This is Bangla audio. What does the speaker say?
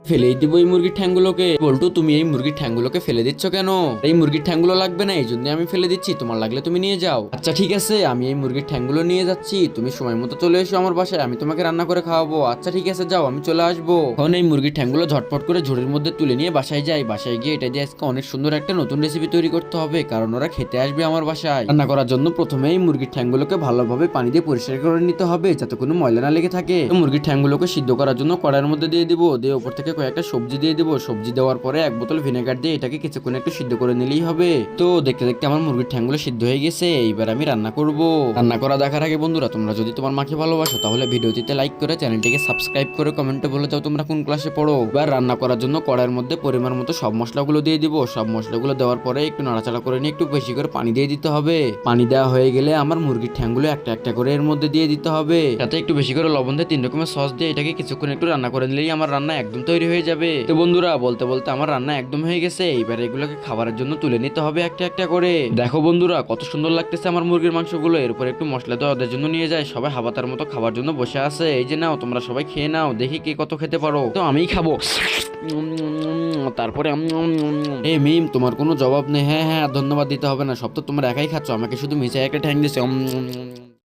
ফেলেই দিব এই মুরগির ঠ্যাংগুলোকে। বল্টু, তুমি এই মুরগির ঠ্যাংগুলোকে ফেলে দিচ্ছ কেন? এই মুরগির ঠ্যাংগুলো লাগবে না, এই জন্য আমি ফেলে দিচ্ছি, তোমার লাগলে তুমি নিয়ে যাও। আচ্ছা ঠিক আছে, আমি এই মুরগির ঠ্যাংগুলো নিয়ে যাচ্ছি, তুমি সময় মতো চলে এসো আমার বাসায়, আমি তোমাকে রান্না করে খাওয়াবো। আচ্ছা ঠিক আছে, যাও, আমি চলে আসবো। এখন এই মুরগির ঠ্যাংগুলো ঝটপট করে ঝুড়ির মধ্যে তুলে নিয়ে বাসায় যাই। বাসায় গিয়ে এটা দিয়ে আজকে অনেক সুন্দর একটা নতুন রেসিপি তৈরি করতে হবে, কারণ ওরা খেতে আসবে আমার বাসায়। রান্না করার জন্য প্রথমে এই মুরগির ঠ্যাংগুলোকে ভালোভাবে পানি দিয়ে পরিষ্কার করে নিতে হবে, যাতে কোনো ময়লা না লেগে থাকে। তো মুরগির ঠ্যাংগুলোকে সিদ্ধ করার জন্য কড়াইয়ের মধ্যে দিয়ে দিব, দিয়ে উপর থেকে কয়েকটা সবজি দিয়ে দিব। সবজি দেওয়ার পরে এক বোতল ভিনেগার দিয়ে এটাকে কিছুক্ষণ একটু সিদ্ধ করে নিলেই হবে। তো দেখতে দেখতে আমার মুরগির ঠ্যাংগুলো সিদ্ধ হয়ে গেছে, এইবার আমি রান্না করব। রান্না করা দেখার আগে বন্ধুরা, তোমরা যদি তোমার মাকে ভালোবাসো তাহলে ভিডিওটিতে লাইক করে চ্যানেলটিকে সাবস্ক্রাইব করে কমেন্টে বলে যাও তোমরা কোন ক্লাসে পড়ো। এবার রান্না করার জন্য কড়াইয়ের মধ্যে পরিমাণ মতো সব মশলাগুলো দিয়ে দিব। সব মশলাগুলো দেওয়ার পরে একটু নাড়াচাড়া করে নিয়ে একটু বেশি করে পানি দিয়ে দিতে হবে। পানি দেওয়া হয়ে গেলে আমার মুরগির ঠ্যাংগুলো একটা একটা করে এর মধ্যে দিয়ে দিতে হবে, সাথে একটু বেশি করে লবণ দিয়ে 3 রকমের সস দিয়ে এটাকে কিছুক্ষণ একটু রান্না করে নিলেই আমার রান্না একদম তৈরি হয়ে যাবে। তো বন্ধুরা, বলতে বলতে আমার রান্না একদম হয়ে গেছে। এইবার এগুলোকে খাবারের জন্য তুলে নিতে হবে একটা একটা করে। দেখো বন্ধুরা, কত সুন্দর লাগতেছে আমার মুরগির মাংসগুলো। এরপর একটু মশলা তো ওদের জন্য নিয়ে যায়, সবাই হাবাতার মতো খাবার জন্য বসে আছে। এই যে নাও, তোমরা সবাই খেয়ে নাও, দেখি কে কত খেতে পারো। তো আমিই খাবো। তারপরে মিম, তোমার কোনো জবাব নেই। হ্যাঁ হ্যাঁ, ধন্যবাদ দিতে হবে না, সব তো তোমরা একাই খাচ্ছ, আমাকে শুধু মিশে একটা ঠ্যাং দিছে।